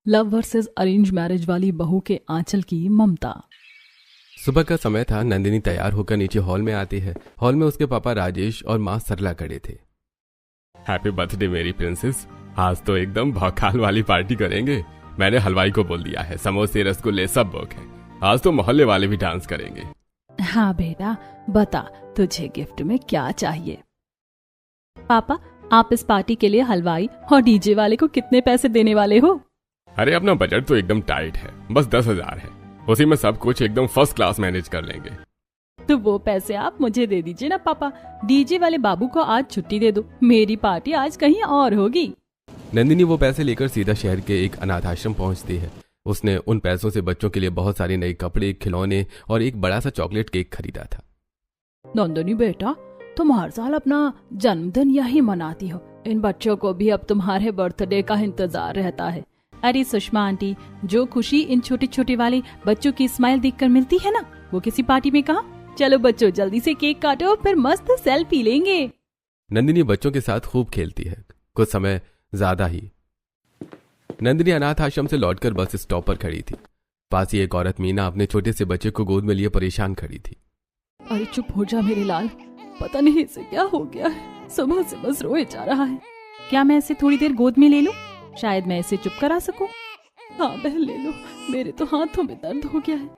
Love versus arrange marriage वाली बहू के आंचल की ममता। सुबह का समय था। नंदिनी तैयार होकर नीचे हॉल में आती है। हॉल में उसके पापा राजेश और माँ सरला खड़े थे। हैप्पी बर्थडे मेरी प्रिंसेस, आज तो एकदम भौकाल वाली पार्टी करेंगे। मैंने हलवाई को बोल दिया है, समोसे रसगुल्ले सब बुक है। आज तो मोहल्ले वाले भी डांस करेंगे। हाँ बेटा, बता तुझे गिफ्ट में क्या चाहिए। पापा, आप इस पार्टी के लिए हलवाई और डीजे वाले को कितने पैसे देने वाले हो? अरे अपना बजट तो एकदम टाइट है, बस 10,000 है। उसी में सब कुछ एकदम फर्स्ट क्लास मैनेज कर लेंगे। तो वो पैसे आप मुझे दे दीजिए ना पापा। डीजे वाले बाबू को आज छुट्टी दे दो, मेरी पार्टी आज कहीं और होगी। नंदिनी वो पैसे लेकर सीधा शहर के एक अनाथ आश्रम पहुंचती है। उसने उन पैसों से बच्चों के लिए बहुत सारे नए कपड़े, खिलौने और एक बड़ा सा चॉकलेट केक खरीदा था। नंदिनी बेटा, तुम हर साल अपना जन्मदिन यही मनाती हो, इन बच्चों को भी अब तुम्हारे बर्थडे का इंतजार रहता है। अरे सुषमा आंटी, जो खुशी इन छोटे छोटे वाले बच्चों की स्माइल देखकर मिलती है ना, वो किसी पार्टी में कहाँ। चलो बच्चों, जल्दी से केक काटो, फिर मस्त सेल्फी लेंगे। नंदिनी बच्चों के साथ खूब खेलती है, कुछ समय ज्यादा ही। नंदिनी अनाथ आश्रम से लौटकर बस स्टॉप पर खड़ी थी। पास ही एक औरत मीना अपने छोटे से बच्चे को गोद में लिए परेशान खड़ी थी। अरे चुप हो जा मेरे लाल, पता नहीं इसे क्या हो गया है, सुबह से बस रोए जा रहा है। क्या मैं इसे थोड़ी देर गोद में ले लूं? शायद मैं इसे चुप करा सकूं। हाँ बहन ले लो, मेरे तो हाथों में दर्द हो गया है।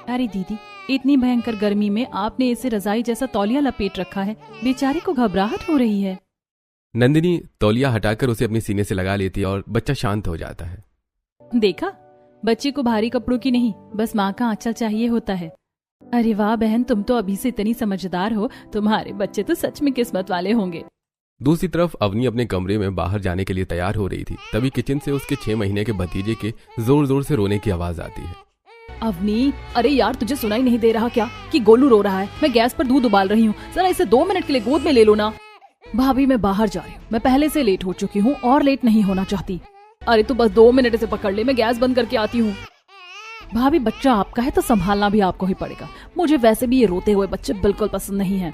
अरे दीदी, इतनी भयंकर गर्मी में आपने इसे रजाई जैसा तौलिया लपेट रखा है, बेचारे को घबराहट हो रही है। नंदिनी तौलिया हटाकर उसे अपने सीने से लगा लेती है और बच्चा शांत हो जाता है। देखा, बच्चे को भारी कपड़ों की नहीं, बस माँ का आंचल चाहिए होता है। अरे वाह बहन, तुम तो अभी से इतनी समझदार हो, तुम्हारे बच्चे तो सच में किस्मत वाले होंगे। दूसरी तरफ अवनी अपने कमरे में बाहर जाने के लिए तैयार हो रही थी। तभी किचन से उसके 6 महीने के भतीजे के जोर जोर से रोने की आवाज आती है। अवनी, अरे यार तुझे सुनाई नहीं दे रहा क्या कि गोलू रो रहा है? मैं गैस पर दूध उबाल रही हूँ, जरा इसे 2 मिनट के लिए गोद में ले लो ना। भाभी मैं बाहर जा रही हूँ, मैं पहले से लेट हो चुकी हूँ और लेट नहीं होना चाहती। अरे तो बस 2 मिनट से पकड़ ले, मैं गैस बंद करके आती हूँ। भाभी बच्चा आपका है तो संभालना भी आपको ही पड़ेगा। मुझे वैसे भी ये रोते हुए बच्चे बिल्कुल पसंद नहीं है।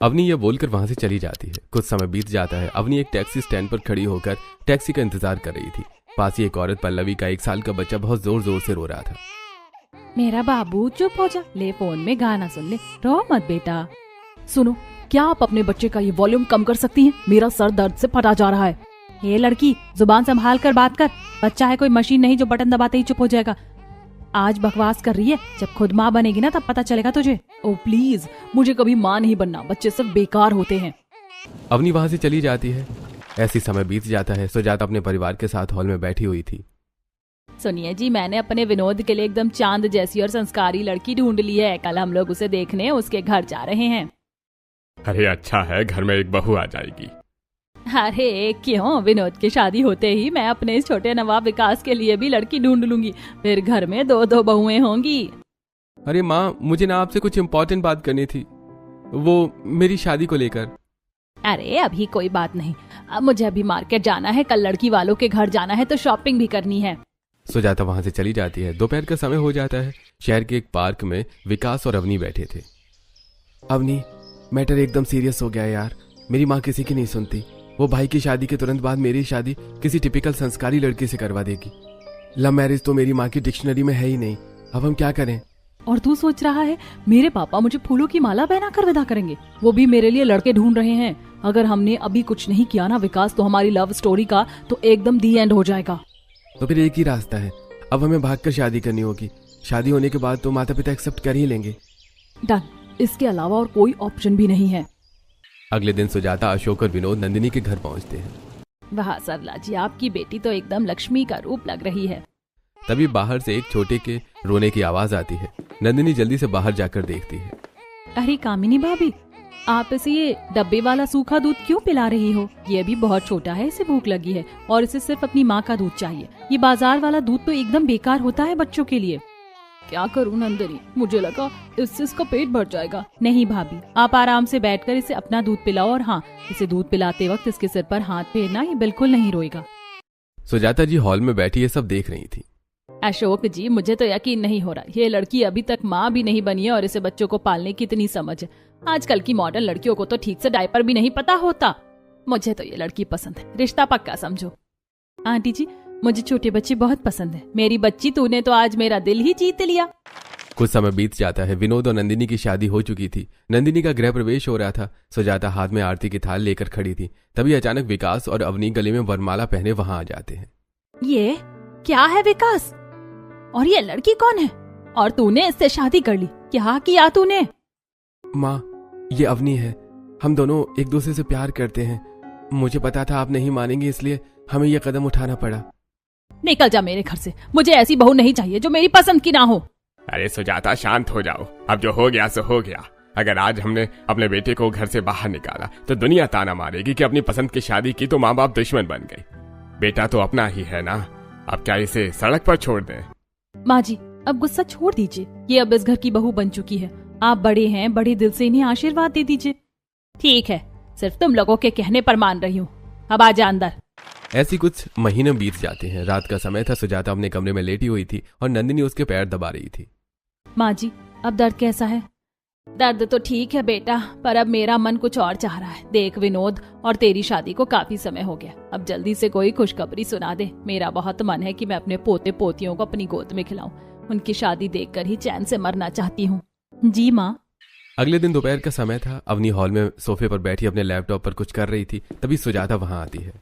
अवनी ये बोलकर वहां से चली जाती है। कुछ समय बीत जाता है। अवनी एक टैक्सी स्टैंड पर खड़ी होकर टैक्सी का इंतजार कर रही थी। पास ही एक औरत पल्लवी का 1 साल का बच्चा बहुत जोर जोर से रो रहा था। मेरा बाबू चुप हो जा, ले फोन में गाना सुन ले, रो मत बेटा। सुनो, क्या आप अपने बच्चे का ये वॉल्यूम कम कर सकती हैं? मेरा सर दर्द से फटा जा रहा है। ये लड़की, जुबान संभाल कर बात कर, बच्चा है कोई मशीन नहीं जो बटन दबाते ही चुप हो जाएगा। आज बकवास कर रही है, जब खुद माँ बनेगी ना तब पता चलेगा तुझे। ओ प्लीज, मुझे कभी माँ नहीं बनना, बच्चे सब बेकार होते हैं। अवनी वहां से चली जाती है। ऐसी समय बीत जाता है। सुजाता अपने परिवार के साथ हॉल में बैठी हुई थी। सुनिए जी, मैंने अपने विनोद के लिए एकदम चांद जैसी और संस्कारी लड़की ढूंढ ली है। कल हम लोग उसे देखने उसके घर जा रहे हैं। अरे अच्छा है, घर में एक बहू आ जाएगी। अरे क्यों, विनोद की शादी होते ही मैं अपने इस छोटे नवाब विकास के लिए भी लड़की ढूंढ लूंगी, फिर घर में 2-2 बहुएं होंगी। अरे माँ, मुझे ना आपसे कुछ इम्पोर्टेंट बात करनी थी, वो मेरी शादी को लेकर। अरे अभी कोई बात नहीं, अब मुझे अभी मार्केट जाना है, कल लड़की वालों के घर जाना है तो शॉपिंग भी करनी है। सुजाता वहां से चली जाती है। दोपहर का समय हो जाता है। शहर के एक पार्क में विकास और अवनी बैठे थे। अवनी, मैटर एकदम सीरियस हो गया है यार। मेरी माँ किसी की नहीं सुनती। वो भाई की शादी के तुरंत बाद मेरी शादी किसी टिपिकल संस्कारी लड़की से करवा देगी। लव मैरिज तो मेरी माँ की डिक्शनरी में है ही नहीं। अब हम क्या करें? और तू सोच रहा है मेरे पापा मुझे फूलों की माला पहनाकर विदा करेंगे? वो भी मेरे लिए लड़के ढूंढ रहे हैं। अगर हमने अभी कुछ नहीं किया ना विकास, तो हमारी लव स्टोरी का तो एकदम दी एंड हो जाएगा। तो फिर एक ही रास्ता है, अब हमें भागकर शादी करनी होगी। शादी होने के बाद तो माता पिता एक्सेप्ट कर ही लेंगे। डन, इसके अलावा और कोई ऑप्शन भी नहीं है। अगले दिन सुजाता, अशोक और विनोद नंदिनी के घर पहुंचते हैं। वाह सरला जी, आपकी बेटी तो एकदम लक्ष्मी का रूप लग रही है। तभी बाहर से एक छोटे के रोने की आवाज आती है। नंदिनी जल्दी से बाहर जाकर देखती है। अरे कामिनी भाभी, आप इसे ये डब्बे वाला सूखा दूध क्यों पिला रही हो? ये अभी बहुत छोटा है, इसे भूख लगी है और इसे सिर्फ अपनी माँ का दूध चाहिए। ये बाजार वाला दूध तो एकदम बेकार होता है बच्चों के लिए। क्या करूं नंदिनी, मुझे लगा इससे इसका पेट भर जाएगा। नहीं भाभी, आप आराम से बैठकर इसे अपना दूध पिलाओ, और हाँ, इसे दूध पिलाते वक्त इसके सिर पर हाथ फेरना, ये बिल्कुल नहीं रोएगा। सुजाता जी हॉल में बैठी ये सब देख रही थी। अशोक जी, मुझे तो यकीन नहीं हो रहा, ये लड़की अभी तक माँ भी नहीं बनी है और इसे बच्चों को पालने की इतनी समझ है। आजकल की मॉडर्न लड़कियों को तो ठीक से डायपर भी नहीं पता होता। मुझे तो ये लड़की पसंद है, रिश्ता पक्का समझो। आंटी जी, मुझे छोटे बच्चे बहुत पसंद है। मेरी बच्ची, तूने तो आज मेरा दिल ही जीत लिया। कुछ समय बीत जाता है। विनोद और नंदिनी की शादी हो चुकी थी। नंदिनी का गृह प्रवेश हो रहा था। सुजाता हाथ में आरती की थाल लेकर खड़ी थी। तभी अचानक विकास और अवनी गले में वरमाला पहने वहां आ जाते हैं। ये क्या है विकास? और ये लड़की कौन है? और तूने इससे शादी कर ली? क्या किया तूने? माँ, ये अवनी है। हम दोनों एक दूसरे से प्यार करते हैं। मुझे पता था आप नहीं मानेंगे, इसलिए हमें यह कदम उठाना पड़ा। निकल जा मेरे घर से। मुझे ऐसी बहू नहीं चाहिए जो मेरी पसंद की ना हो। अरे सुजाता, शांत हो जाओ। अब जो हो गया सो हो गया। अगर आज हमने अपने बेटे को घर से बाहर निकाला तो दुनिया ताना मारेगी कि अपनी पसंद की शादी की तो माँ बाप दुश्मन बन गए। बेटा तो अपना ही है ना, अब क्या इसे सड़क पर छोड़ दें? माँ जी, अब गुस्सा छोड़ दीजिए। ये अब इस घर की बहू बन चुकी है। आप बड़े हैं, बड़े दिल से इन्हें आशीर्वाद दे दीजिए। ठीक है, सिर्फ तुम लोगों के कहने पर मान रही हूँ। अब आ जा अंदर। ऐसी कुछ महीने बीत जाते हैं। रात का समय था। सुजाता अपने कमरे में लेटी हुई थी और नंदिनी उसके पैर दबा रही थी। माँ जी, अब दर्द कैसा है? दर्द तो ठीक है बेटा, पर अब मेरा मन कुछ और चाह रहा है। देख विनोद, और तेरी शादी को काफी समय हो गया। अब जल्दी से कोई खुशखबरी सुना दे। मेरा बहुत मन है कि मैं अपने पोते पोतियों को अपनी गोद में खिलाऊं। उनकी शादी देखकर ही चैन से मरना चाहती हूँ। जी माँ। अगले दिन दोपहर का समय था। अवनी हॉल में सोफे पर बैठी अपने लैपटॉप पर कुछ कर रही थी। तभी सुजाता वहां आती है।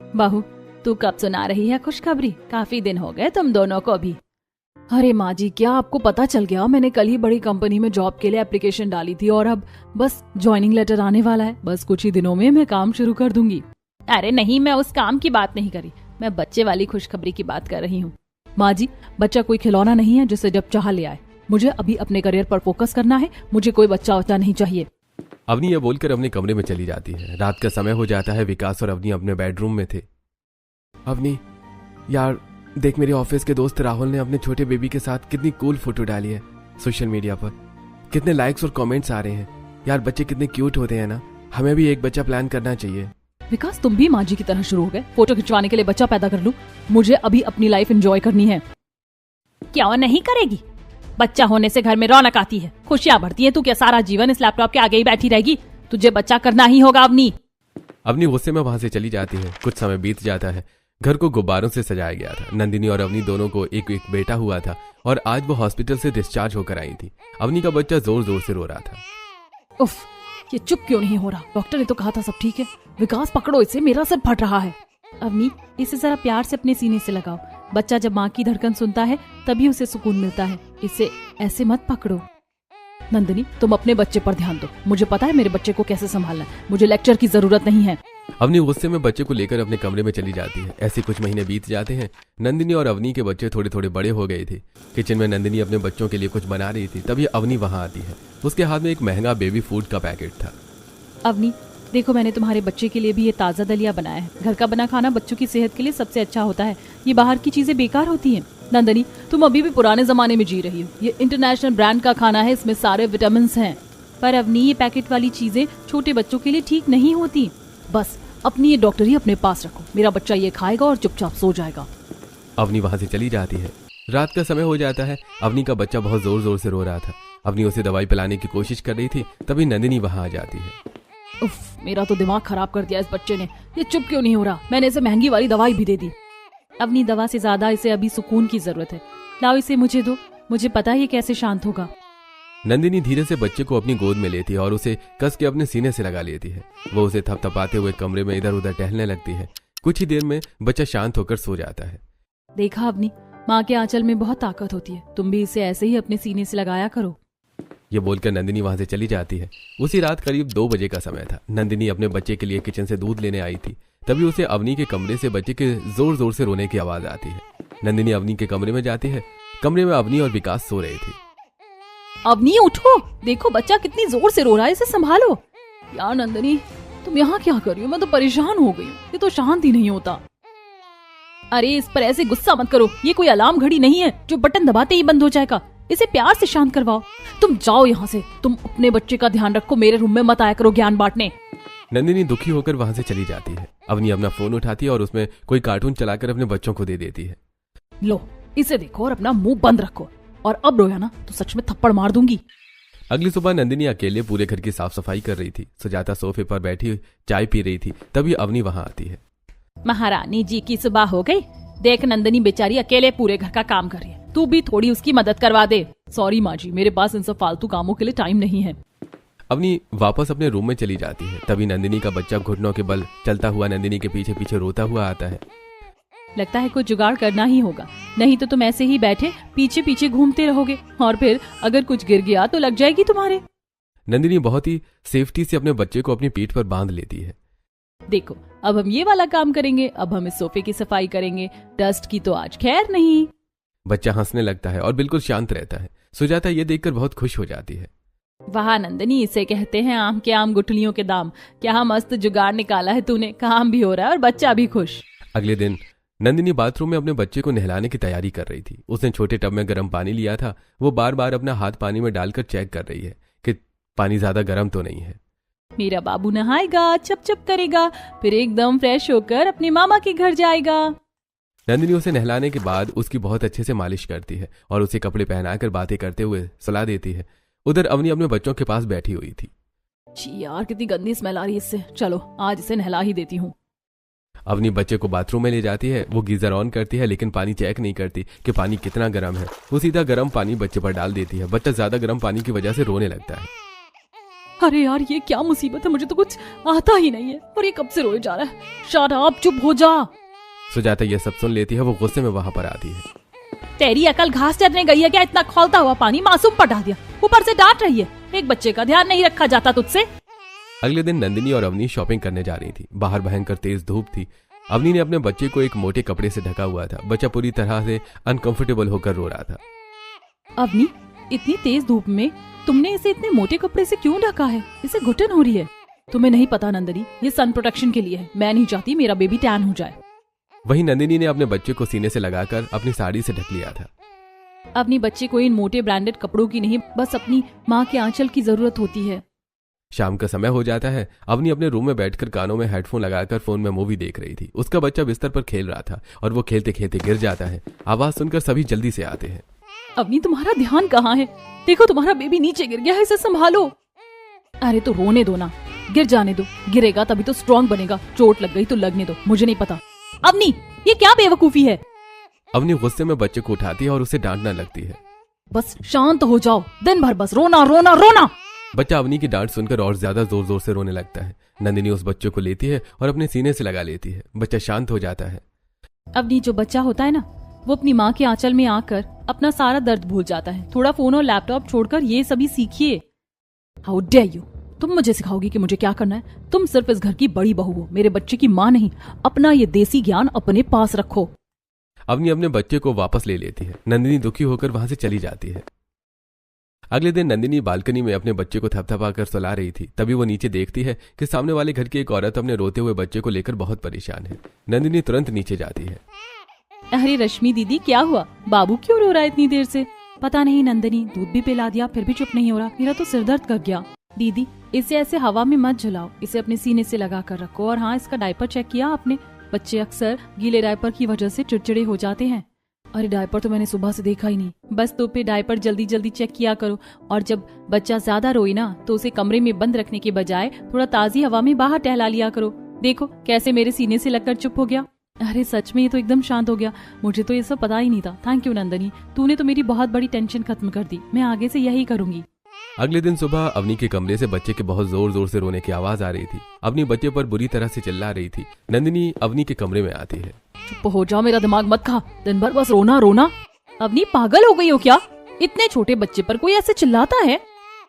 बहू, तू कब सुना रही है खुशखबरी? काफी दिन हो गए तुम दोनों को भी। अरे माँ जी, क्या आपको पता चल गया? मैंने कल ही बड़ी कंपनी में जॉब के लिए एप्लीकेशन डाली थी और अब बस ज्वाइनिंग लेटर आने वाला है। बस कुछ ही दिनों में मैं काम शुरू कर दूंगी। अरे नहीं, मैं उस काम की बात नहीं करी। मैं बच्चे वाली खुशखबरी की बात कर रही हूँ। माँ जी, बच्चा कोई खिलौना नहीं है जिसे जब चाह ले आए। मुझे अभी अपने करियर पर फोकस करना है। मुझे कोई बच्चा वच्चा नहीं चाहिए। अवनी यह बोलकर अपने कमरे में चली जाती है। रात का समय हो जाता है। विकास और अवनी अपने बेडरूम में थे। अवनी, यार देख, मेरे ऑफिस के दोस्त राहुल ने अपने छोटे बेबी के साथ कितनी कूल फोटो डाली है सोशल मीडिया पर। कितने लाइक्स और कमेंट्स आ रहे हैं। यार बच्चे कितने क्यूट होते हैं ना। हमें भी एक बच्चा प्लान करना चाहिए। विकास, तुम भी माँ जी की तरह शुरू हो गए। फोटो खिंचवाने के लिए बच्चा पैदा कर लूं? मुझे अभी अपनी लाइफ एंजॉय करनी है। क्या नहीं करेगी? बच्चा होने से घर में रौनक आती है, खुशियां बढ़ती है। तू क्या सारा जीवन इस लैपटॉप के आगे ही बैठी रहेगी? तुझे बच्चा करना ही होगा अवनी। अवनी गुस्से में वहां से चली जाती है। कुछ समय बीत जाता है। घर को गुब्बारों से सजाया गया था। नंदिनी और अवनी दोनों को एक एक बेटा हुआ था और आज वो हॉस्पिटल से डिस्चार्ज होकर आई थी। अवनी का बच्चा जोर जोर से रो रहा था। उफ, ये चुप क्यों नहीं हो रहा? डॉक्टर ने तो कहा था सब ठीक है। विकास, पकड़ो इसे, मेरा सर फट रहा है। अवनी, इसे जरा प्यार से अपने सीने से लगाओ। बच्चा जब माँ की धड़कन सुनता है तभी उसे सुकून मिलता है। इसे ऐसे मत पकड़ो। नंदिनी, तुम अपने बच्चे पर ध्यान दो। मुझे पता है मेरे बच्चे को कैसे संभालना है। मुझे लेक्चर की जरूरत नहीं है। अवनी गुस्से में बच्चे को लेकर अपने कमरे में चली जाती है। ऐसे कुछ महीने बीत जाते हैं। नंदिनी और अवनी के बच्चे थोड़े थोड़े बड़े हो गए थे। किचन में नंदिनी अपने बच्चों के लिए कुछ बना रही थी। तभी अवनी वहां आती है। उसके हाथ में एक महंगा बेबी फूड का पैकेट था। अवनी, देखो, मैंने तुम्हारे बच्चे के लिए भी ये ताज़ा दलिया बनाया है। घर का बना खाना बच्चों की सेहत के लिए सबसे अच्छा होता है। ये बाहर की चीजें बेकार होती हैं। नंदिनी, तुम अभी भी पुराने जमाने में जी रही हो। ये इंटरनेशनल ब्रांड का खाना है, इसमें सारे विटामिन हैं। पर अवनी, ये पैकेट वाली चीजें छोटे बच्चों के लिए ठीक नहीं होती। बस अपनी ये डॉक्टरी अपने पास रखो। मेरा बच्चा ये खाएगा और चुपचाप सो जाएगा। अवनी वहां से चली जाती है। रात का समय हो जाता है। अवनी का बच्चा बहुत जोर जोर से रो रहा था। अवनी उसे दवाई पिलाने की कोशिश कर रही थी। तभी नंदिनी वहां आ जाती है। उफ, मेरा तो दिमाग खराब कर दिया इस बच्चे ने। ये चुप क्यों नहीं हो रहा? मैंने इसे महंगी वाली दवाई भी दे दी। अवनी, दवा से ज्यादा इसे अभी सुकून की जरूरत है। लाओ इसे मुझे दो। मुझे पता है ये कैसे शांत होगा। नंदिनी धीरे से बच्चे को अपनी गोद में लेती है और उसे कस के अपने सीने से लगा लेती है। वो उसे थपथपाते हुए कमरे में इधर उधर टहलने लगती है। कुछ ही देर में बच्चा शांत होकर सो जाता है। देखा अवनी, माँ के आंचल में बहुत ताकत होती है। तुम भी इसे ऐसे ही अपने सीने से लगाया करो। ये बोलकर नंदिनी वहां से चली जाती है। उसी रात करीब 2 बजे का समय था। नंदिनी अपने बच्चे के लिए किचन से दूध लेने आई थी। तभी उसे अवनी के कमरे से बच्चे के जोर जोर से रोने की आवाज आती है। नंदिनी अवनी के कमरे में जाती है। कमरे में अवनी और विकास सो रहे थे। अवनी, उठो, देखो बच्चा कितनी जोर से रो रहा है, इसे संभालो। यार नंदिनी, तुम यहाँ क्या कर रही हो? मैं तो परेशान हो गई हूँ। ये तो शांत ही नहीं होता। अरे इस पर ऐसे गुस्सा मत करो। ये कोई अलार्म घड़ी नहीं है जो बटन दबाते ही बंद हो जाएगा। इसे प्यार से शांत करवाओ। तुम जाओ यहाँ से। तुम अपने बच्चे का ध्यान रखो। मेरे रूम में मत आया करो ज्ञान बांटने। नंदिनी दुखी होकर वहां से चली जाती है। अवनी अपना फोन उठाती है और उसमें कोई कार्टून चलाकर अपने बच्चों को दे देती है। लो, इसे देखो और अपना मुंह बंद रखो। और अब रोया ना तो सच में थप्पड़ मार दूंगी। अगली सुबह नंदिनी अकेले पूरे घर की साफ सफाई कर रही थी। सुजाता सोफे पर बैठी चाय पी रही थी। तभी अवनी वहां आती है। महारानी जी की सुबह हो गई। देख नंदनी बेचारी अकेले पूरे घर का काम कर रही है, तू भी थोड़ी उसकी मदद करवा दे। सॉरी माँ जी, मेरे पास इन सब फालतू कामों के लिए टाइम नहीं है। अवनी वापस अपने रूम में चली जाती है। तभी नंदिनी का बच्चा घुटनों के बल चलता हुआ नंदिनी के पीछे पीछे रोता हुआ आता है। लगता है कुछ जुगाड़ करना ही होगा, नहीं तो तुम ऐसे ही बैठे पीछे पीछे घूमते रहोगे और फिर अगर कुछ गिर गया तो लग जाएगी तुम्हारे। नंदिनी बहुत ही सेफ्टी से अपने बच्चे को अपनी पीठ पर बांध लेती है। देखो अब हम ये वाला काम करेंगे, अब हम इस सोफे की सफाई करेंगे, डस्ट की तो आज खैर नहीं। बच्चा हंसने लगता है और बिल्कुल शांत रहता है। सुजाता ये देखकर बहुत खुश हो जाती है। वाह नंदनी, इसे कहते हैं आम के आम गुठलियों के दाम। क्या मस्त जुगाड़ निकाला है तूने, काम भी हो रहा है और बच्चा भी खुश। अगले दिन नंदिनी बाथरूम में अपने बच्चे को नहलाने की तैयारी कर रही थी। उसने छोटे टब में गर्म पानी लिया था। वो बार बार अपना हाथ पानी में डालकर चेक कर रही है कि पानी ज्यादा गर्म तो नहीं है। मेरा बाबू नहाएगा, चप चप करेगा, फिर एकदम फ्रेश होकर अपने मामा के घर जाएगा। नंदिनी उसे नहलाने के बाद उसकी बहुत अच्छे से मालिश करती है और उसे कपड़े पहनाकर बातें करते हुए सलाह देती है। उधर अवनी अपने बच्चों के पास बैठी हुई थी। छी यार, कितनी गंदी स्मेल आ रही है इससे, चलो आज इसे नहला ही देती हूँ। अवनी बच्चे को बाथरूम में ले जाती है। वो गीजर ऑन करती है लेकिन पानी चेक नहीं करती कि पानी कितना गर्म है। वो सीधा गर्म पानी बच्चे पर डाल देती है। बच्चा ज्यादा गर्म पानी की वजह से रोने लगता है। अरे यार, ये क्या मुसीबत है, मुझे तो कुछ आता ही नहीं है और ये कब से रोए जा रहा है। शट अप, चुप हो जा। सुजाता ये सब सुन लेती है। वो गुस्से में वहां पर आती है। तेरी अकल घास चरने गई है क्या? इतना खौलता हुआ पानी मासूम पर डाल दिया, ऊपर से डांट रही है। एक बच्चे का ध्यान नहीं रखा जाता तुझसे। अगले दिन नंदिनी और अवनी शॉपिंग करने जा रही थी। बाहर भयंकर तेज धूप थी। अवनी ने अपने बच्चे को एक मोटे कपड़े से ढका हुआ था। बच्चा पूरी तरह से अनकंफर्टेबल होकर रो रहा था। अवनी, इतनी तेज धूप में तुमने इसे इतने मोटे कपड़े से क्यों ढका है? इसे घुटन हो रही है। तुम्हें नहीं पता नंदिनी, ये सन प्रोटेक्शन के लिए है। मैं नहीं चाहती मेरा बेबी टैन हो जाए। वहीं नंदिनी ने अपने बच्चे को सीने से लगाकर अपनी साड़ी से ढक लिया था। अपनी बच्चे को इन मोटे ब्रांडेड कपड़ों की नहीं, बस अपनी माँ के आंचल की जरूरत होती है। शाम का समय हो जाता है। अवनी अपने रूम में बैठकर कानों में हेडफोन लगाकर फोन में मूवी देख रही थी। उसका बच्चा बिस्तर पर खेल रहा था और वो खेलते खेलते गिर जाता है। आवाज सुनकर सभी जल्दी से आते हैं। अवनी, तुम्हारा ध्यान कहाँ है? देखो तुम्हारा बेबी नीचे गिर गया है, इसे संभालो। अरे तो रोने दो ना, गिर जाने दो, गिरेगा तभी तो स्ट्रॉन्ग बनेगा। चोट लग गई तो लगने दो, मुझे नहीं पता। अवनी, ये क्या बेवकूफी है? अवनी गुस्से में बच्चे को उठाती है और उसे डांटने लगती है। बस शांत हो जाओ, दिन भर बस रोना रोना रोना। बच्चा अवनी की डांट सुनकर और ज्यादा जोर जोर से रोने लगता है। नंदिनी उस बच्चे को लेती है और अपने सीने से लगा लेती है। बच्चा शांत हो जाता है। अवनी, जो बच्चा होता है ना, वो अपनी माँ के आंचल में आकर अपना सारा दर्द भूल जाता है। थोड़ा फोन और लैपटॉप छोड़कर ये सभी सीखिए। हाउ डेयर यू, तुम मुझे सिखाओगी कि मुझे क्या करना है? तुम सिर्फ इस घर की बड़ी बहू हो, मेरे बच्चे की माँ नहीं। अपना ये देसी ज्ञान अपने पास रखो। अवनी अपने बच्चे को वापस ले लेती है। नंदिनी दुखी होकर वहां से चली जाती है। अगले दिन नंदिनी बालकनी में अपने बच्चे को थपथपा कर सुला रही थी। तभी वो नीचे देखती है कि सामने वाले घर की एक औरत अपने रोते हुए बच्चे को लेकर बहुत परेशान है। नंदिनी तुरंत नीचे जाती है। अरे रश्मि दीदी, क्या हुआ? बाबू क्यों रो रहा है इतनी देर से? पता नहीं नंदिनी, दूध भी पिला दिया फिर भी चुप नहीं हो रहा। मेरा तो सिर दर्द कर गया। दीदी, इसे ऐसे हवा में मत झुलाओ, इसे अपने सीने से लगा कर रखो। और हाँ, इसका डायपर चेक किया आपने? बच्चे अक्सर गीले डायपर की वजह से चिड़चिड़े हो जाते हैं। अरे डायपर तो मैंने सुबह से देखा ही नहीं। बस तो फिर डायपर जल्दी जल्दी चेक किया करो। और जब बच्चा ज्यादा रोए ना, तो उसे कमरे में बंद रखने के बजाय थोड़ा ताजी हवा में बाहर टहला लिया करो। देखो कैसे मेरे सीने से लगकर चुप हो गया। अरे सच में ये तो एकदम शांत हो गया। मुझे तो ये सब पता ही नहीं था। थैंक यू नंदनी, तूने तो मेरी बहुत बड़ी टेंशन खत्म कर दी। मैं आगे से यही करूंगी। अगले दिन सुबह अवनी के कमरे से बच्चे के बहुत जोर जोर से रोने की आवाज आ रही थी। अवनी बच्चे पर बुरी तरह से चिल्ला रही थी। नंदिनी अवनी के कमरे में आती है। चुप हो जाओ, मेरा दिमाग मत खा। दिन भर बस रोना रोना। अवनी, पागल हो गई हो क्या? इतने छोटे बच्चे पर कोई ऐसे चिल्लाता है?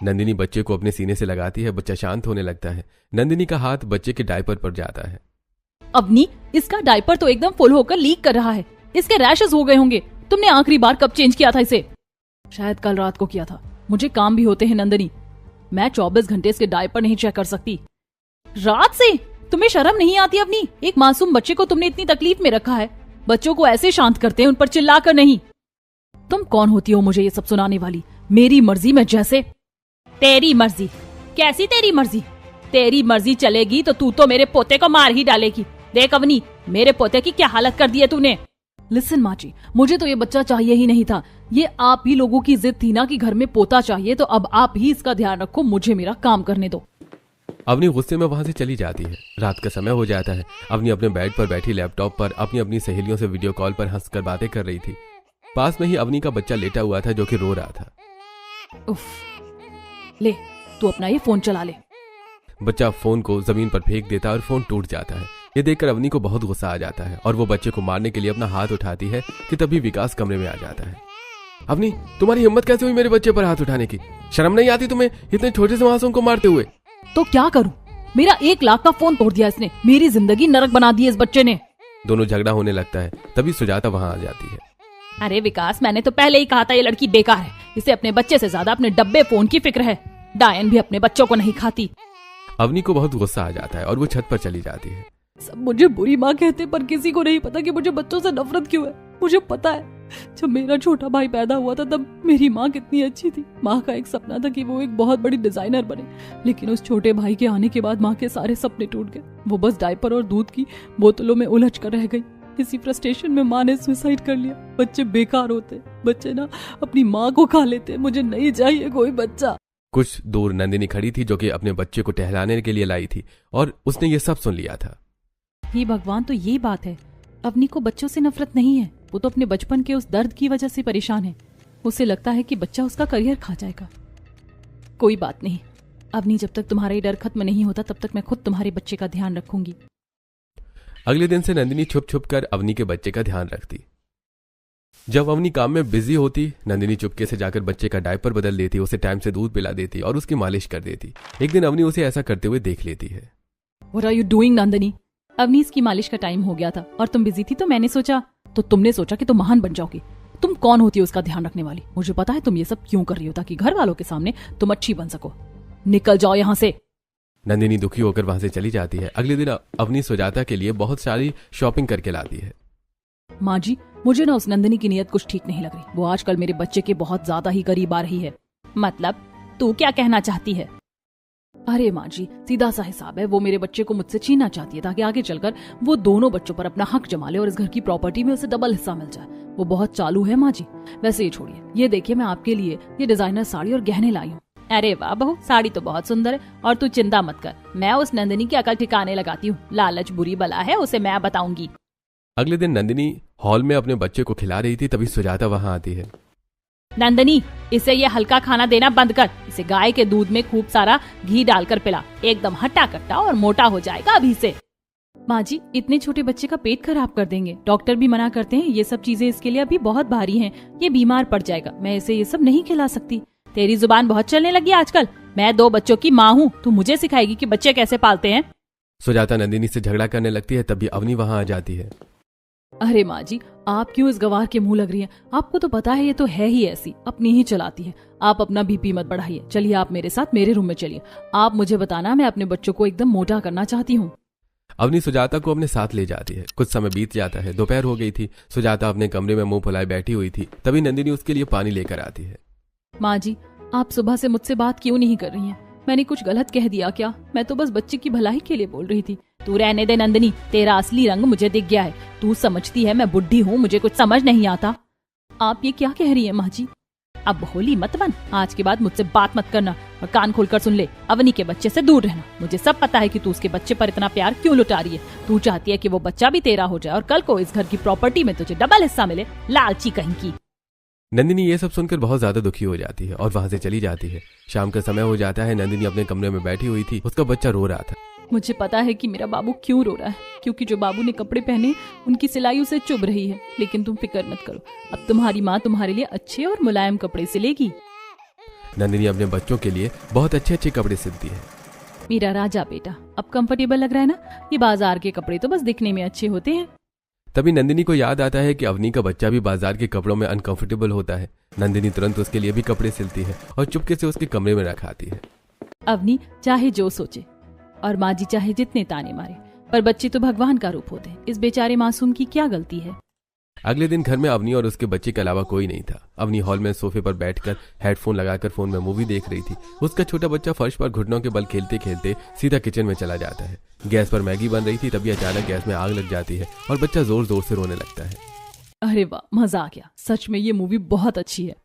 नंदिनी बच्चे को अपने सीने से लगाती है। बच्चा शांत होने लगता है। नंदिनी का हाथ बच्चे के डायपर पर जाता है। अवनी, इसका डायपर तो एकदम फुल होकर लीक कर रहा है। इसके रैशेस हो गए होंगे। तुमने आखिरी बार कब चेंज किया था इसे? शायद कल रात को किया था। मुझे काम भी होते हैं नंदिनी, मैं 24 घंटे इसके डायपर नहीं चेक कर सकती। रात से? तुम्हें शर्म नहीं आती अवनी? एक मासूम बच्चे को तुमने इतनी तकलीफ में रखा है। बच्चों को ऐसे शांत करते हैं, उन पर चिल्लाकर नहीं। तुम कौन होती हो मुझे ये सब सुनाने वाली? मेरी मर्जी में जैसे। तेरी मर्जी? कैसी तेरी मर्जी? तेरी मर्जी चलेगी तो तू तो मेरे पोते को मार ही डालेगी। देख अवनी, मेरे पोते की क्या हालत कर दी है तूने। लिसन माँ जी, मुझे तो ये बच्चा चाहिए ही नहीं था। ये आप ही लोगों की जिद थी ना कि घर में पोता चाहिए, तो अब आप ही इसका ध्यान रखो। मुझे मेरा काम करने दो। अवनी गुस्से में वहां से चली जाती है। रात का समय हो जाता है। अवनी अपने बेड पर बैठी लैपटॉप पर अपनी अपनी सहेलियों से वीडियो कॉल पर हंसकर बातें कर रही थी। पास में ही अवनी का बच्चा लेटा हुआ था जो कि रो रहा था। उफ, ले तू अपना ये फोन चला ले। बच्चा फोन को जमीन पर फेंक देता है और फोन टूट जाता है। ये देखकर अवनी को बहुत गुस्सा आ जाता है और वो बच्चे को मारने के लिए अपना हाथ उठाती है कि तभी विकास कमरे में आ जाता है। अवनी, तुम्हारी हिम्मत कैसे हुई मेरे बच्चे पर हाथ उठाने की? शर्म नहीं आती तुम्हें इतने छोटे से मासूम को मारते हुए? तो क्या करूं? मेरा 1 लाख का फोन तोड़ दिया इसने। मेरी जिंदगी नरक बना दी इस बच्चे ने। दोनों झगड़ा होने लगता है। तभी सुजाता वहां आ जाती है। अरे विकास, मैंने तो पहले ही कहा था ये लड़की बेकार है। इसे अपने बच्चे से ज्यादा अपने डब्बे फोन की फिक्र है। डायन भी अपने बच्चों को नहीं खाती। अवनी को बहुत गुस्सा आ जाता है और वो छत पर चली जाती है। सब मुझे बुरी माँ कहते, पर किसी को नहीं पता कि मुझे बच्चों से नफरत क्यों है। मुझे पता है, जब मेरा छोटा भाई पैदा हुआ था तब मेरी माँ कितनी अच्छी थी। माँ का एक सपना था कि वो एक बहुत बड़ी डिजाइनर बने, लेकिन उस छोटे भाई के आने के बाद माँ के सारे सपने टूट गए। वो बस डायपर और दूध की बोतलों में उलझ कर रह गई। इसी फ्रस्ट्रेशन में माँ ने सुसाइड कर लिया। बच्चे बेकार होते, बच्चे ना अपनी माँ को खा लेते। मुझे नहीं चाहिए कोई बच्चा। कुछ दूर नंदिनी खड़ी थी जो कि अपने बच्चे को टहलाने के लिए लाई थी और उसने ये सब सुन लिया था। हे भगवान, तो ये बात है। अवनी को बच्चों से नफरत नहीं है। वो तो अपने बचपन के उस दर्द की वजह से परेशान है। उसे लगता है कि बच्चा उसका करियर खा जाएगा। कोई बात नहीं अवनी, जब तक तुम्हारा ये डर खत्म नहीं होता तब तक मैं खुद तुम्हारे बच्चे का ध्यान रखूंगी। अगले दिन से नंदिनी छुप छुप कर अवनी के बच्चे का ध्यान रखती। जब अवनी काम में बिजी होती, नंदिनी चुपके से जाकर बच्चे का डायपर बदल देती, उसे टाइम से दूध पिला देती और उसकी मालिश कर देती। एक दिन अवनी उसे ऐसा करते हुए देख लेती है। What are you doing, Nandini? Avani, इसकी मालिश का टाइम हो गया था और तुम बिजी थी, तो मैंने सोचा, तो तुमने सोचा कि तुम महान बन जाओगी। तुम कौन होती हो उसका ध्यान रखने वाली? मुझे पता है तुम ये सब क्यों कर रही हो, ताकि घर वालों के सामने तुम अच्छी बन सको। निकल जाओ यहाँ से। नंदिनी दुखी होकर वहां से चली जाती है। अगले दिन अवनी सुजाता के लिए बहुत सारी शॉपिंग करके लाती है। माँ जी, मुझे ना उस नंदिनी की नीयत कुछ ठीक नहीं लग रही। वो आजकल मेरे बच्चे के बहुत ज्यादा ही करीब आ रही है। मतलब तू क्या कहना चाहती है? अरे माँ जी, सीधा सा हिसाब है। वो मेरे बच्चे को मुझसे छीनना चाहती है ताकि आगे चलकर वो दोनों बच्चों पर अपना हक जमा ले और इस घर की प्रॉपर्टी में उसे डबल हिस्सा मिल जाए। वो बहुत चालू है माँ जी। वैसे ये छोड़िए, ये देखिए मैं आपके लिए ये डिजाइनर साड़ी और गहने लाई हूँ। अरे वाह बहू, साड़ी तो बहुत सुंदर है। और तू चिंता मत कर, मैं उस नंदिनी की अकल ठिकाने लगाती हूँ। लालच बुरी बला है, उसे मैं बताऊंगी। अगले दिन नंदिनी हॉल में अपने बच्चे को खिला रही थी, तभी सुजाता वहां आती है। नंदिनी, इसे ये हल्का खाना देना बंद कर। इसे गाय के दूध में खूब सारा घी डालकर पिला। एकदम हट्टा कट्टा और मोटा हो जाएगा अभी से। माँ जी, इतने छोटे बच्चे का पेट खराब कर देंगे। डॉक्टर भी मना करते हैं, ये सब चीजें इसके लिए अभी बहुत भारी हैं। ये बीमार पड़ जाएगा। मैं इसे ये सब नहीं खिला सकती। तेरी जुबान बहुत चलने लगी आजकल। मैं 2 बच्चों की माँ हूँ, तू मुझे सिखाएगी कि बच्चे कैसे पालते हैं? सुजाता नंदिनी से झगड़ा करने लगती है, तभी अवनी वहां आ जाती है। अरे माँ जी, आप क्यों इस गवार के मुंह लग रही हैं? आपको तो पता है ये तो है ही ऐसी, अपनी ही चलाती है। आप अपना बीपी मत बढ़ाइए। चलिए आप मेरे साथ मेरे रूम में चलिए। आप मुझे बताना, मैं अपने बच्चों को एकदम मोटा करना चाहती हूँ। अवनी सुजाता को अपने साथ ले जाती है। कुछ समय बीत जाता है। दोपहर हो गई थी। सुजाता अपने कमरे में मुंह फुलाए बैठी हुई थी। तभी नंदिनी उसके लिए पानी लेकर आती है। माँ जी, आप सुबह से मुझसे बात क्यों नहीं कर रही हैं? मैंने कुछ गलत कह दिया क्या? मैं तो बस बच्चे की भलाई के लिए बोल रही थी। तू रहने दे नंदिनी, तेरा असली रंग मुझे दिख गया है। तू समझती है मैं बुढ़ी हूँ, मुझे कुछ समझ नहीं आता। आप ये क्या कह रही हैं माँ जी? अब होली मत बन। आज के बाद मुझसे बात मत करना और कान खोलकर सुन ले। अवनी के बच्चे से दूर रहना। मुझे सब पता है कि तू उसके बच्चे पर इतना प्यार क्यों लुटा रही है। तू चाहती है कि वो बच्चा भी तेरा हो जाए और कल को इस घर की प्रॉपर्टी में तुझे डबल हिस्सा मिले। लालची कहीं की। नंदिनी ये सब सुनकर बहुत ज्यादा दुखी हो जाती है और वहां से चली जाती है। शाम का समय हो जाता है। नंदिनी अपने कमरे में बैठी हुई थी। उसका बच्चा रो रहा था। मुझे पता है कि मेरा बाबू क्यों रो रहा है, क्योंकि जो बाबू ने कपड़े पहने उनकी सिलाई उसे चुभ रही है। लेकिन तुम फिक्र मत करो, अब तुम्हारी माँ तुम्हारे लिए अच्छे और मुलायम कपड़े सिलेगी। नंदिनी अपने बच्चों के लिए बहुत अच्छे अच्छे कपड़े सिलती है। मेरा राजा बेटा, अब कंफर्टेबल लग रहा है ना? ये बाजार के कपड़े तो बस दिखने में अच्छे होते हैं। तभी नंदिनी को याद आता है कि अवनी का बच्चा भी बाजार के कपड़ों में अनकंफर्टेबल होता है। नंदिनी तुरंत उसके लिए भी कपड़े सिलती है और चुपके से उसके कमरे में रखाती है। अवनी चाहे जो सोचे और माँ जी चाहे जितने ताने मारे, पर बच्चे तो भगवान का रूप होते हैं। इस बेचारे मासूम की क्या गलती है? अगले दिन घर में अवनी और उसके बच्चे के अलावा कोई नहीं था। अवनी हॉल में सोफे पर बैठकर हेडफोन लगाकर फोन में मूवी देख रही थी। उसका छोटा बच्चा फर्श पर घुटनों के बल खेलते खेलते सीधा किचन में चला जाता है। गैस पर मैगी बन रही थी, तभी अचानक गैस में आग लग जाती है और बच्चा जोर जोर से रोने लगता है। अरे वाह, मजा आ गया। सच में ये मूवी बहुत अच्छी है।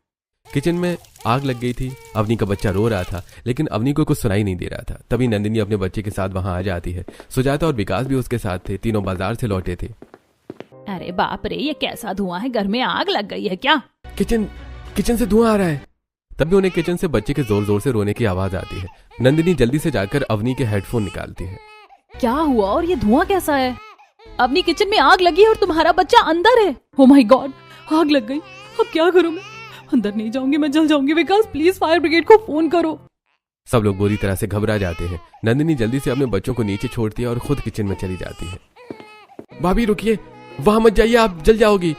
किचन में आग लग गई थी। अवनी का बच्चा रो रहा था, लेकिन अवनी को कुछ सुनाई नहीं दे रहा था। तभी नंदिनी अपने बच्चे के साथ वहां आ जाती है। सुजाता और विकास भी उसके साथ थे। तीनों बाजार से लौटे थे। अरे बाप रे, ये कैसा धुआं है? घर में आग लग गई है क्या? किचन से धुआं आ रहा है। तभी उन्हें किचन से बच्चे के जोर जोर से रोने की आवाज आती है। नंदिनी जल्दी से जाकर अवनी के हेडफोन निकालती है। क्या हुआ और ये धुआं कैसा है? अपनी किचन में आग लगी है और तुम्हारा बच्चा अंदर है। ओ माय गॉड, आग लग गई। अब क्या करूं मैं? अंदर नहीं जाऊंगी, मैं जल जाऊंगी। विकास प्लीज फायर ब्रिगेड को फोन करो। सब लोग बुरी तरह से घबरा जाते हैं। नंदिनी जल्दी से अपने बच्चों को नीचे छोड़ती है और खुद किचन में चली जाती है। भाभी रुकिए, वहां मत जाइए, आप जल जाओगी।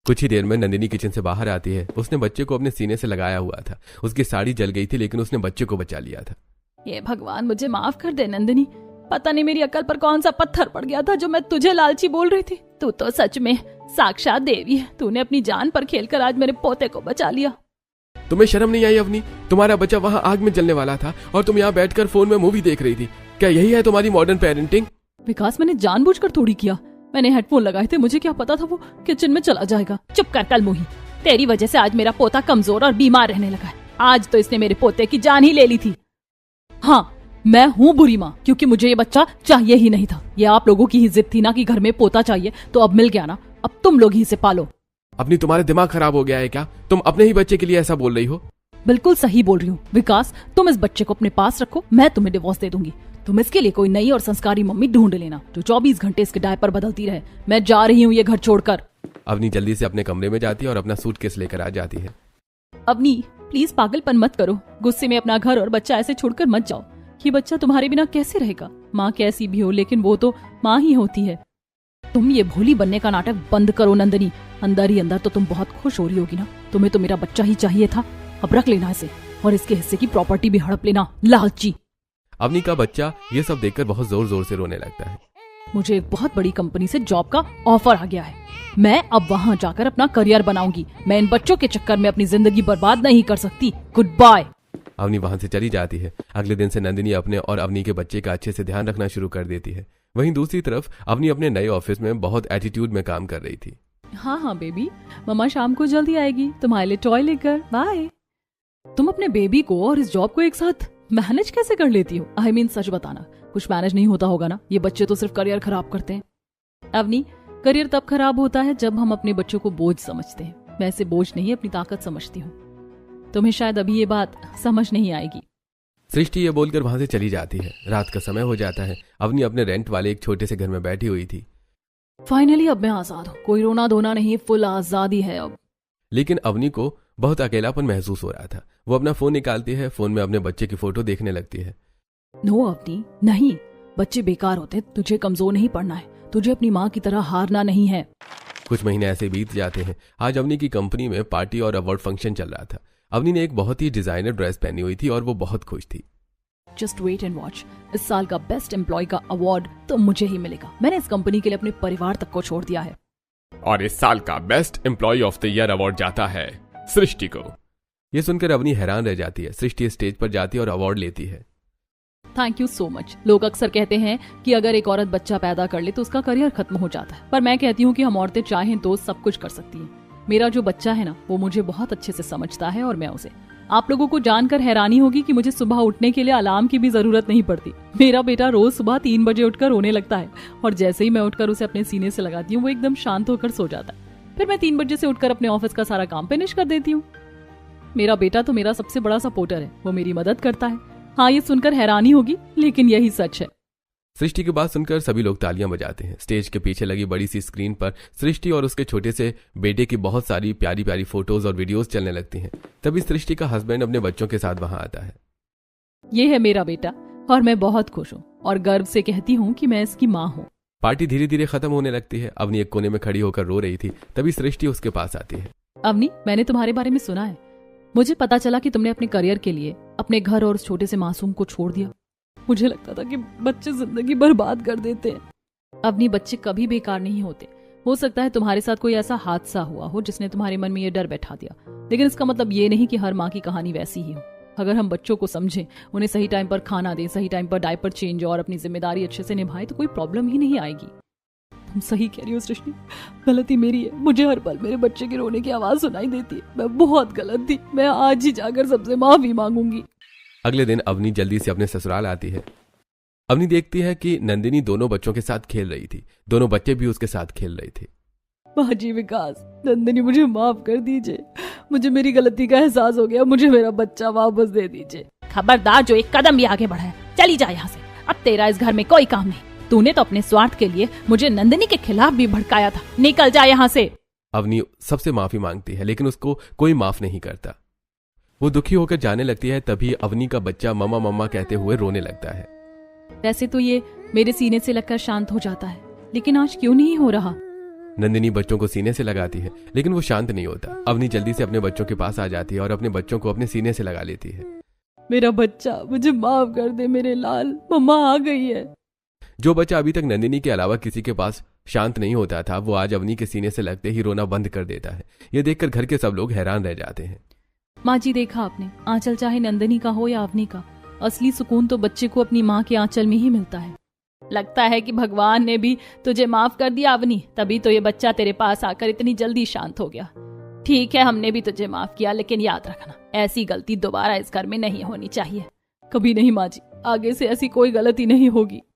कुछ ही देर में नंदिनी किचन से बाहर आती है। उसने बच्चे को अपने सीने से लगाया हुआ था। उसकी साड़ी जल गई थी, लेकिन उसने बच्चे को बचा लिया था। ये भगवान, मुझे माफ कर दे नंदिनी। पता नहीं मेरी अकल पर कौन सा पत्थर पड़ गया था जो मैं तुझे लालची बोल रही थी। तू तो सच में साक्षात देवी है। तूने अपनी जान पर खेलकर आज मेरे पोते को बचा लिया। तुम्हें शर्म नहीं आई अवनी? तुम्हारा बच्चा वहां आग में जलने वाला था और तुम यहाँ बैठकर फोन में मूवी देख रही थी। क्या यही है तुम्हारी मॉडर्न पेरेंटिंग? विकास, मैंने जानबूझकर थोड़ी किया। मैंने हेडफोन लगाए थे, मुझे क्या पता था वो किचन में चला जाएगा। चुप कर कलमुही, तेरी वजह से आज मेरा पोता कमजोर और बीमार रहने लगा है। आज तो इसने मेरे पोते की जान ही ले ली थी। हाँ, मैं हूँ बुरी माँ, क्योंकि मुझे ये बच्चा चाहिए ही नहीं था। ये आप लोगों की ही जिद थी ना कि घर में पोता चाहिए, तो अब मिल गया ना। अब तुम लोग ही इसे पालो। अपनी तुम्हारा दिमाग खराब हो गया है क्या? तुम अपने ही बच्चे के लिए ऐसा बोल रही हो? बिल्कुल सही बोल रही हूँ विकास। तुम इस बच्चे को अपने पास रखो, मैं तुम्हें डिवोर्स दे दूंगी। तुम इसके लिए कोई नई और संस्कारी मम्मी ढूंढ लेना जो 24 घंटे इसके डायपर बदलती रहे। मैं जा रही हूँ ये घर छोड़कर। अवनी जल्दी से अपने कमरे में जाती है और अपना सूटकेस लेकर आ जाती है। अवनी प्लीज पागलपन मत करो। गुस्से में अपना घर और बच्चा ऐसे छोड़कर मत जाओ। ये बच्चा तुम्हारे बिना कैसे रहेगा? माँ कैसी भी हो, लेकिन वो तो माँ ही होती है। तुम ये भोली बनने का नाटक बंद करो नंदिनी। अंदर ही अंदर तो तुम बहुत खुश हो रही होगी ना। तुम्हें तो मेरा बच्चा ही चाहिए था। अब रख लेना इसे और इसके हिस्से की प्रॉपर्टी भी हड़प लेना, लालची। अवनी का बच्चा ये सब देखकर बहुत जोर जोर से रोने लगता है। मुझे एक बहुत बड़ी कंपनी से जॉब का ऑफर आ गया है। मैं अब वहाँ जाकर अपना करियर बनाऊंगी। मैं इन बच्चों के चक्कर में अपनी जिंदगी बर्बाद नहीं कर सकती। Good bye. अवनी वहां से चली जाती है। अगले दिन से नंदिनी अपने और अवनी के बच्चे का अच्छे से ध्यान रखना शुरू कर देती है। वहीं दूसरी तरफ अवनी अपने नए ऑफिस में बहुत एटीट्यूड में काम कर रही थी। हाँ बेबी, मम्मा शाम को जल्दी आएगी तुम्हारे लिए टॉय लेकर। बाय। तुम अपने बेबी को और इस जॉब को एक साथ मैनेज कैसे कर लेती हो? आई मीन सच बताना, कुछ मैनेज नहीं होता होगा ना? ये बच्चे तो सिर्फ करियर खराब करते हैं। अवनी, करियर तब खराब होता है जब हम अपने बच्चों को बोझ समझते हैं। मैं इसे बोझ नहीं, अपनी ताकत समझती हूँ। तुम्हें शायद अभी ये बात समझ नहीं आएगी। सृष्टि ये बोलकर वहां से चली जाती है। रात का समय हो जाता है। अवनी अपने रेंट वाले एक छोटे से घर में बैठी हुई थी। फाइनली अब मैं आजाद हूँ। कोई रोना धोना नहीं, फुल आजादी है अब। लेकिन अवनी को बहुत अकेलापन महसूस हो रहा था। वो अपना फोन निकालती है। फोन में अपने बच्चे की फोटो देखने लगती है। नो अवनी, नहीं, बच्चे बेकार होते। तुझे कमजोर नहीं पड़ना है। तुझे अपनी माँ की तरह हारना नहीं है। कुछ महीने ऐसे बीत जाते हैं। आज अवनी की कंपनी में पार्टी और अवार्ड फंक्शन चल रहा था। अवनी ने एक बहुत ही डिजाइनर ड्रेस पहनी हुई थी और वो बहुत खुश थी। जस्ट वेट एंड वॉच, इस साल का बेस्ट एम्प्लॉय का अवार्ड तो मुझे ही मिलेगा। मैंने इस कंपनी के लिए अपने परिवार तक को छोड़ दिया है। और इस साल का best employee of the year award जाता है सृष्टि को। ये सुनकर अवनी हैरान रह जाती है। सृष्टि स्टेज पर जाती है और अवार्ड लेती है। Thank you so much. लोग अक्सर कहते हैं कि अगर एक औरत बच्चा पैदा कर ले तो उसका करियर खत्म हो जाता है, पर मैं कहती हूँ कि हम औरतें चाहें तो सब कुछ कर सकती हैं। मेरा जो बच्चा है ना, वो मुझे बहुत अच्छे से समझता है और मैं उसे। आप लोगों को जानकर हैरानी होगी कि मुझे सुबह उठने के लिए अलार्म की भी जरूरत नहीं पड़ती। मेरा बेटा रोज सुबह 3 बजे उठकर रोने लगता है और जैसे ही मैं उठकर उसे अपने सीने से लगाती हूँ वो एकदम शांत होकर सो जाता है। फिर मैं 3 बजे से उठकर अपने ऑफिस का सारा काम फिनिश कर देती हूँ। मेरा बेटा तो मेरा सबसे बड़ा सपोर्टर है। वो मेरी मदद करता है। हाँ, ये सुनकर हैरानी होगी लेकिन यही सच है। सृष्टि की बात सुनकर सभी लोग तालियां बजाते हैं। स्टेज के पीछे लगी बड़ी सी स्क्रीन पर सृष्टि और उसके छोटे से बेटे की बहुत सारी प्यारी प्यारी फोटोज और वीडियोस चलने लगती हैं। तभी सृष्टि का हस्बैंड अपने बच्चों के साथ वहां आता है। ये है मेरा बेटा और मैं बहुत खुश हूँ और गर्व से कहती हूँ कि मैं इसकी माँ हूँ। पार्टी धीरे धीरे खत्म होने लगती है। अवनी एक कोने में खड़ी होकर रो रही थी। तभी सृष्टि उसके पास आती है। अवनी, मैंने तुम्हारे बारे में सुना है। मुझे पता चला कि तुमने अपने करियर के लिए अपने घर और उस छोटे से मासूम को छोड़ दिया। मुझे लगता था कि बच्चे जिंदगी बर्बाद कर देते हैं। अवनी, बच्चे कभी बेकार नहीं होते। हो सकता है तुम्हारे साथ कोई ऐसा हादसा हुआ हो जिसने तुम्हारे मन में ये डर बैठा दिया, लेकिन इसका मतलब ये नहीं कि हर माँ की कहानी वैसी ही हो। अगर हम बच्चों को समझें, उन्हें सही टाइम पर खाना दें, सही टाइम पर डायपर चेंज और अपनी जिम्मेदारी अच्छे से निभाएं तो कोई प्रॉब्लम ही नहीं आएगी। तुम सही कह रही हो सृष्टि, गलती मेरी है। मुझे हर पल मेरे बच्चे के रोने की आवाज सुनाई देती है। मैं बहुत गलत थी। मैं आज ही जाकर सबसे माफी मांगूंगी। अगले दिन अवनी जल्दी से अपने ससुराल आती है। अवनी देखती है कि नंदिनी दोनों बच्चों के साथ खेल रही थी। दोनों बच्चे भी उसके साथ खेल रहे थे। माँ जी विकास, नंदिनी मुझे माफ कर दीजिए। मुझे मेरी गलती का एहसास हो गया। मुझे मेरा बच्चा वापस दे दीजिए। खबरदार, जो एक कदम भी आगे बढ़ा है, चली जा यहाँ से। अब तेरा इस घर में कोई काम नहीं। तूने तो अपने स्वार्थ के लिए मुझे नंदिनी के खिलाफ भी भड़काया था। निकल जा यहाँ से। अवनी सबसे माफी मांगती है, लेकिन उसको कोई माफ नहीं करता। वो दुखी होकर जाने लगती है। तभी अवनी का बच्चा मम्मा मम्मा कहते हुए रोने लगता है। वैसे तो ये मेरे सीने से लगकर शांत हो जाता है, लेकिन आज क्यों नहीं हो रहा? नंदिनी बच्चों को सीने से लगाती है, लेकिन वो शांत नहीं होता। अवनी जल्दी से अपने बच्चों के पास आ जाती है और अपने बच्चों को अपने सीने से लगा लेती है। मेरा बच्चा, मुझे माफ कर दे मेरे लाल, मम्मा आ गई है। जो बच्चा अभी तक नंदिनी के अलावा किसी के पास शांत नहीं होता था, वो आज अवनी के सीने से लगते ही रोना बंद कर देता है। ये देखकर घर के सब लोग हैरान रह जाते हैं। माँ जी, देखा आपने, आंचल चाहे नंदिनी का हो या अवनी का, असली सुकून तो बच्चे को अपनी माँ के आंचल में ही मिलता है। लगता है कि भगवान ने भी तुझे माफ कर दिया अवनी, तभी तो ये बच्चा तेरे पास आकर इतनी जल्दी शांत हो गया। ठीक है, हमने भी तुझे माफ किया, लेकिन याद रखना, ऐसी गलती दोबारा इस घर में नहीं होनी चाहिए। कभी नहीं माँ जी, आगे से ऐसी कोई गलती नहीं होगी।